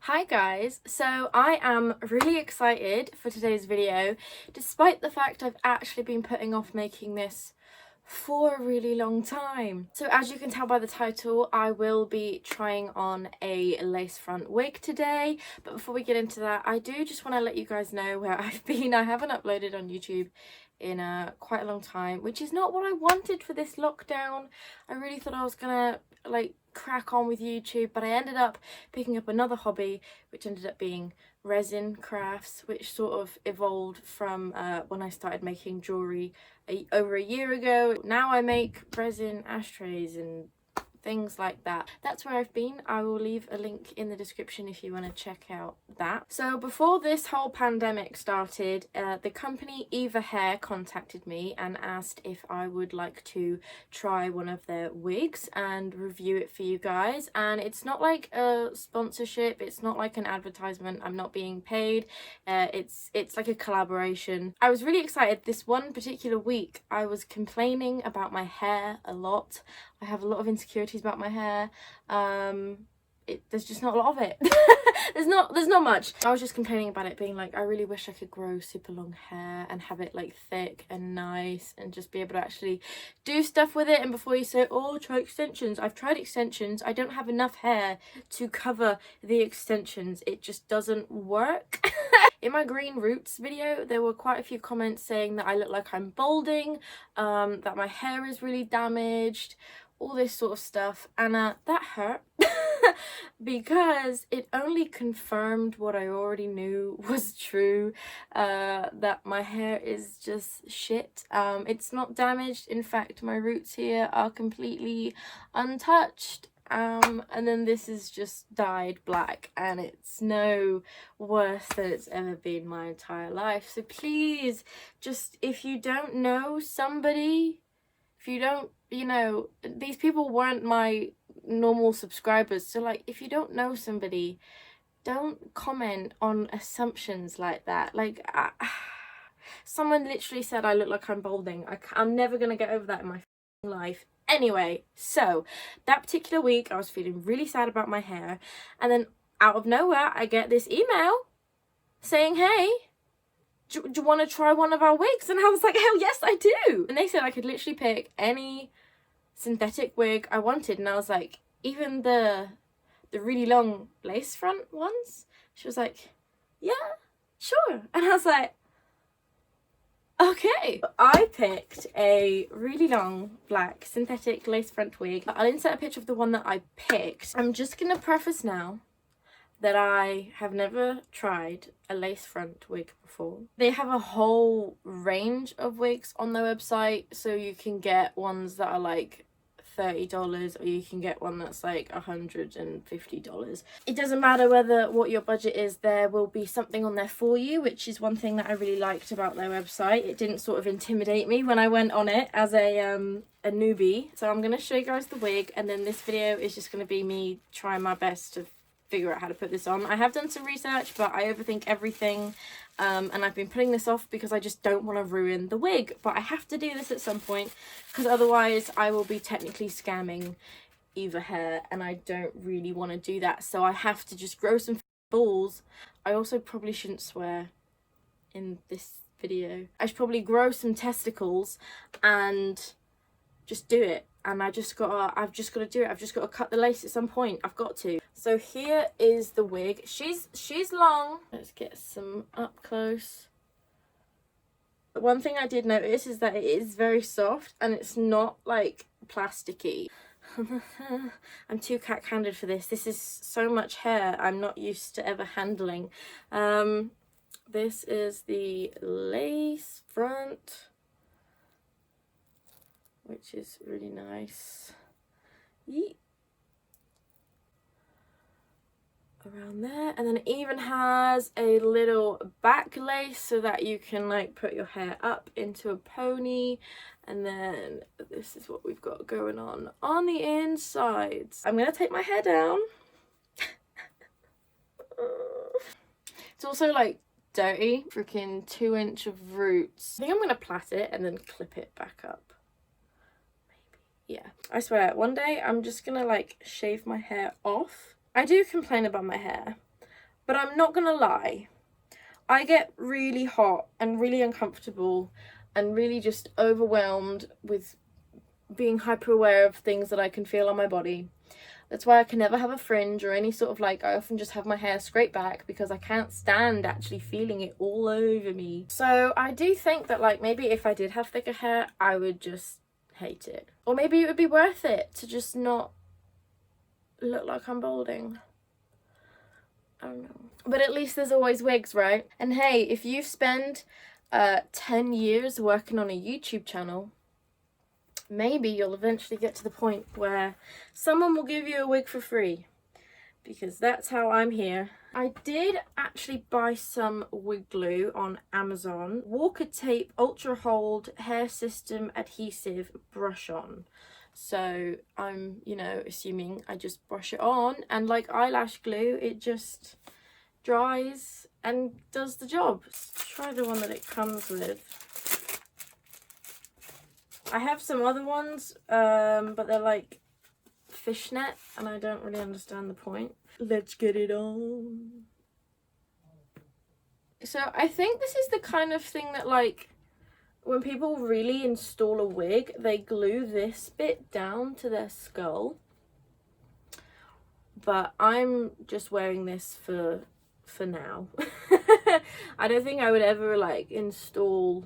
Hi guys, so I am really excited for today's video, despite the fact I've actually been putting off making this for a really long time. So as you can tell by the title, I will be trying on a lace front wig today, but before we get into that, I do just want to let you guys know where I've been. I haven't uploaded on YouTube in quite a long time, which is not what I wanted for this lockdown. I really thought I was gonna crack on with YouTube, but I ended up picking up another hobby, which ended up being resin crafts, which sort of evolved from when I started making jewelry over a year ago. Now I make resin ashtrays and things like that. That's where I've been. I will leave a link in the description if you want to check out that. So before this whole pandemic started, the company EvaHair contacted me and asked if I would like to try one of their wigs and review it for you guys. And it's not like a sponsorship, it's not like an advertisement, I'm not being paid. It's like a collaboration. I was really excited. This one particular week I was complaining about my hair a lot. I have a lot of insecurities about my hair. There's just not a lot of it. there's not much. I was just complaining about it, being like, I really wish I could grow super long hair and have it like thick and nice and just be able to actually do stuff with it. And before you say, oh, try extensions, I've tried extensions. I don't have enough hair to cover the extensions. It just doesn't work. In my green roots video, there were quite a few comments saying that I look like I'm balding, that my hair is really damaged, all this sort of stuff, and that hurt because it only confirmed what I already knew was true, that my hair is just shit. It's not damaged. In fact, my roots here are completely untouched. And then this is just dyed black and it's no worse than it's ever been my entire life. So please, just if you don't know somebody, if you don't, these people weren't my normal subscribers, so like if you don't know somebody, don't comment on assumptions like that. Like someone literally said I look like I'm balding. I'm never gonna get over that in my life. Anyway, so that particular week I was feeling really sad about my hair, and then out of nowhere I get this email saying, hey, do you want to try one of our wigs? And I was like, hell yes I do. And they said I could literally pick any synthetic wig I wanted, and I was like, even the really long lace front ones? She was like, yeah, sure. And I was like, okay. I picked a really long black synthetic lace front wig. I'll insert a picture of the one that I picked. I'm just gonna preface now that I have never tried a lace front wig before. They have a whole range of wigs on their website, so you can get ones that are like $30 or you can get one that's like $150. It doesn't matter what your budget is, there will be something on there for you, which is one thing that I really liked about their website. It didn't sort of intimidate me when I went on it as a newbie. So I'm going to show you guys the wig, and then this video is just going to be me trying my best to figure out how to put this on. I have done some research, but I overthink everything, and I've been putting this off because I just don't want to ruin the wig, but I have to do this at some point because otherwise I will be technically scamming EvaHair, and I don't really want to do that, so I have to just grow some balls. I also probably shouldn't swear in this video. I should probably grow some testicles and just do it. And I've just got to do it. I've just got to cut the lace at some point. I've got to. So here is the wig. She's long. Let's get some up close. The one thing I did notice is that it is very soft and it's not like plasticky. I'm too cat-handed for this. This is so much hair I'm not used to ever handling. This is the lace front, which is really nice. Yeet. Around there, and then it even has a little back lace so that you can like put your hair up into a pony. And then this is what we've got going on the insides. I'm gonna take my hair down. It's also like dirty, freaking 2-inch of roots. I think I'm gonna plait it and then clip it back up. Yeah, I swear, one day I'm just gonna like shave my hair off. I do complain about my hair, But I'm not gonna lie, I get really hot and really uncomfortable and really just overwhelmed with being hyper aware of things that I can feel on my body. That's why I can never have a fringe or any sort of like, I often just have my hair straight back because I can't stand actually feeling it all over me. So I do think that like maybe if I did have thicker hair, I would just hate it. Or maybe it would be worth it to just not look like I'm balding. I don't know. But at least there's always wigs, right? And hey, if you've spent 10 years working on a YouTube channel, maybe you'll eventually get to the point where someone will give you a wig for free, because that's how I'm here. I did actually buy some wig glue on Amazon. Walker Tape Ultra Hold Hair System Adhesive Brush On. So I'm, you know, assuming I just brush it on, and like eyelash glue, it just dries and does the job. Let's try the one that it comes with. I have some other ones, but they're like fishnet, and I don't really understand the point. Let's get it on. So I think this is the kind of thing that like when people really install a wig, they glue this bit down to their skull. But I'm just wearing this for now. I don't think I would ever like install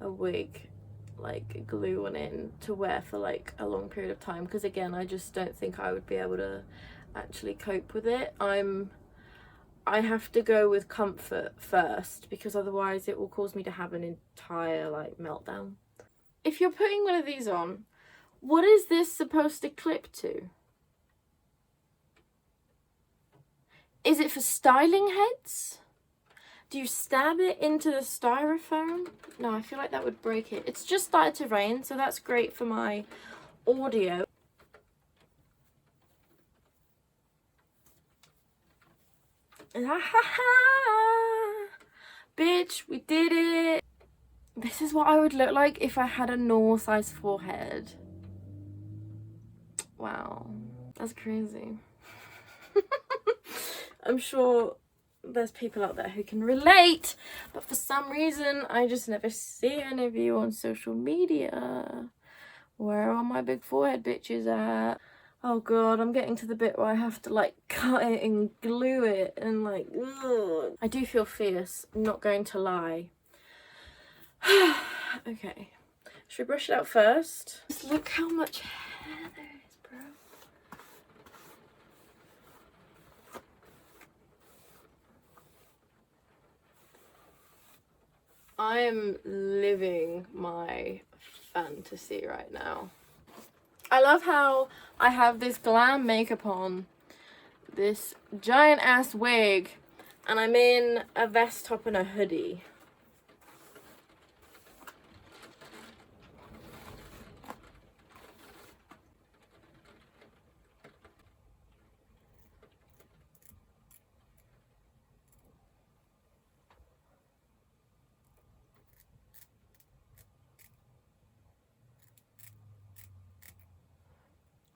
a wig, like glue one in to wear for like a long period of time, because again I just don't think I would be able to actually cope with it. I have to go with comfort first, because otherwise it will cause me to have an entire like meltdown. If you're putting one of these on, what is this supposed to clip to? Is it for styling heads? Do you stab it into the styrofoam? No, I feel like that would break it. It's just started to rain, so that's great for my audio. Bitch, we did it. This is what I would look like if I had a normal size forehead. Wow, that's crazy. I'm sure there's people out there who can relate, but for some reason I just never see any of you on social media. Where are all my big forehead bitches at? Oh god, I'm getting to the bit where I have to like cut it and glue it and like, ugh. I do feel fierce, I'm not going to lie. Okay, should we brush it out first? Just look how much hair there is, bro. I am living my fantasy right now. I love how I have this glam makeup on, this giant ass wig, and I'm in a vest top and a hoodie.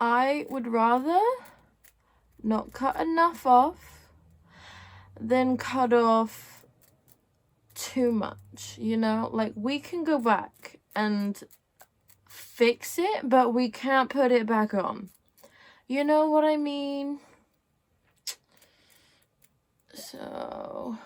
I would rather not cut enough off than cut off too much, you know? Like, we can go back and fix it, but we can't put it back on. You know what I mean? So...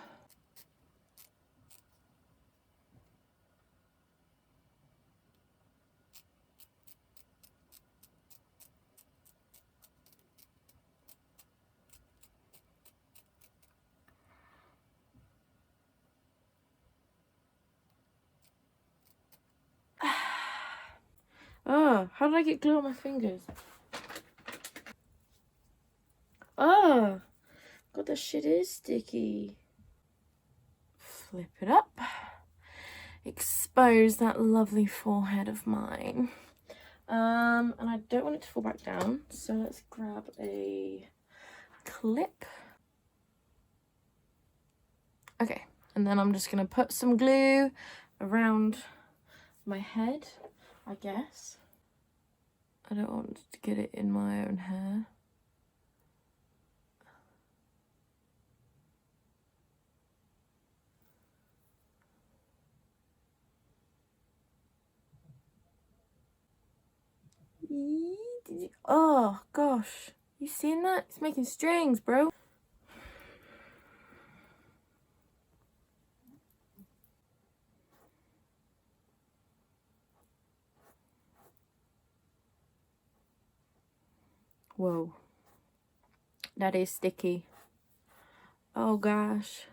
Oh, how did I get glue on my fingers? Oh, God, that shit is sticky. Flip it up. Expose that lovely forehead of mine. And I don't want it to fall back down, so let's grab a clip. Okay, and then I'm just gonna put some glue around my head, I guess. I don't want to get it in my own hair. Oh gosh, you seeing that? It's making strings, bro. Whoa, that is sticky. Oh gosh.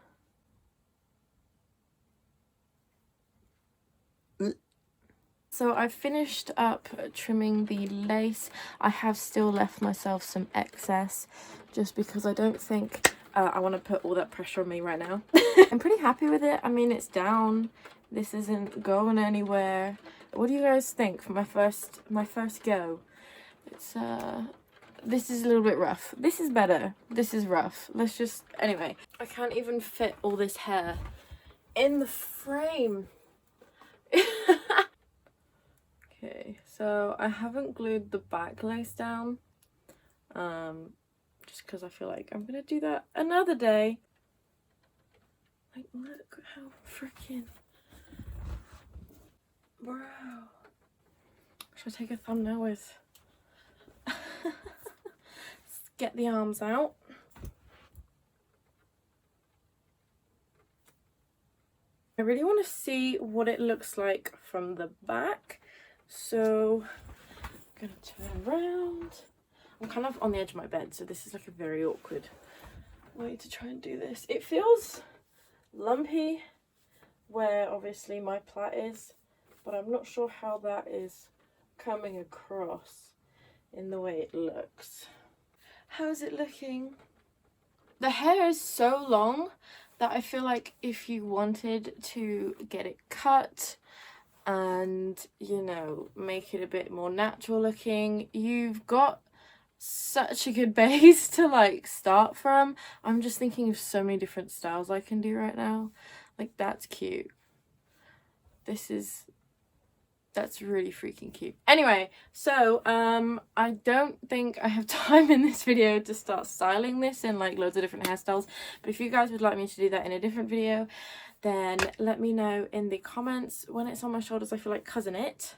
So I finished up trimming the lace. I have still left myself some excess just because I don't think I want to put all that pressure on me right now. I'm pretty happy with it. I mean, it's down. This isn't going anywhere. What do you guys think for my first go? It's this is a little bit rough. This is better. This is rough. Let's just, anyway. I can't even fit all this hair in the frame. Okay, so I haven't glued the back lace down, just because I feel like I'm gonna do that another day. Like, look how freaking, bro. Should I take a thumbnail with? Let's get the arms out. I really want to see what it looks like from the back. So I'm gonna turn around. I'm kind of on the edge of my bed, so this is like a very awkward way to try and do this. It feels lumpy where obviously my plait is, but I'm not sure how that is coming across in the way it looks. How's it looking? The hair is so long that I feel like if you wanted to get it cut and, you know, make it a bit more natural looking, you've got such a good base to like start from. I'm just thinking of so many different styles I can do right now. Like, that's cute. That's really freaking cute. Anyway, so I don't think I have time in this video to start styling this in like loads of different hairstyles, but if you guys would like me to do that in a different video, then let me know in the comments. When it's on my shoulders, I feel like cousin it.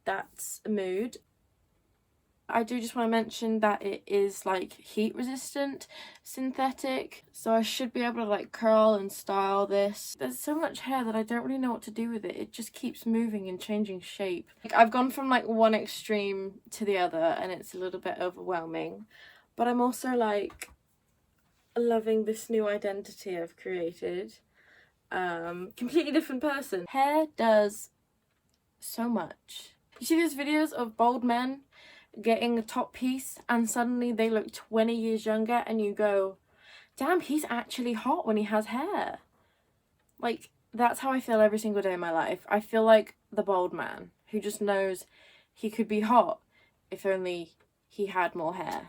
That's a mood. I do just want to mention that it is like heat resistant synthetic, so I should be able to like curl and style this. There's so much hair that I don't really know what to do with it. It just keeps moving and changing shape. Like, I've gone from like one extreme to the other and it's a little bit overwhelming, but I'm also like loving this new identity I've created. Completely different person. Hair does so much. You see those videos of bald men getting a top piece and suddenly they look 20 years younger and you go, damn, he's actually hot when he has hair. Like, that's how I feel every single day in my life. I feel like the bald man who just knows he could be hot if only he had more hair.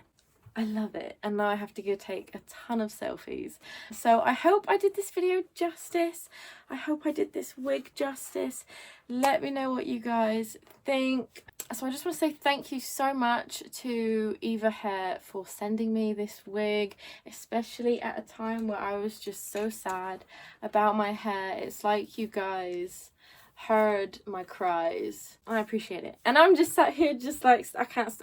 I love it, and now I have to go take a ton of selfies. So I hope I did this video justice. I hope I did this wig justice. Let me know what you guys think. So I just want to say thank you so much to EvaHair for sending me this wig, especially at a time where I was just so sad about my hair. It's like you guys heard my cries. I appreciate it, and I'm just sat here just like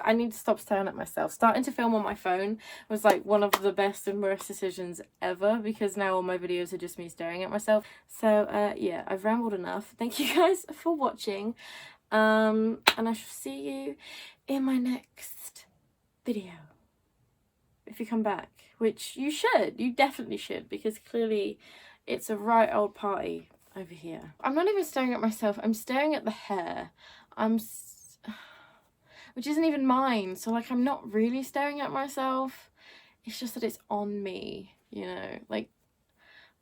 I need to stop staring at myself. Starting to film on my phone was like one of the best and worst decisions ever, because now all my videos are just me staring at myself. So yeah, I've rambled enough. Thank you guys for watching, and I shall see you in my next video if you come back, which you should. You definitely should, because clearly it's a right old party over here. I'm not even staring at myself, I'm staring at the hair. Which isn't even mine, so like I'm not really staring at myself. It's just that it's on me, you know? Like,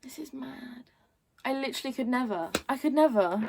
this is mad. I literally could never. I could never.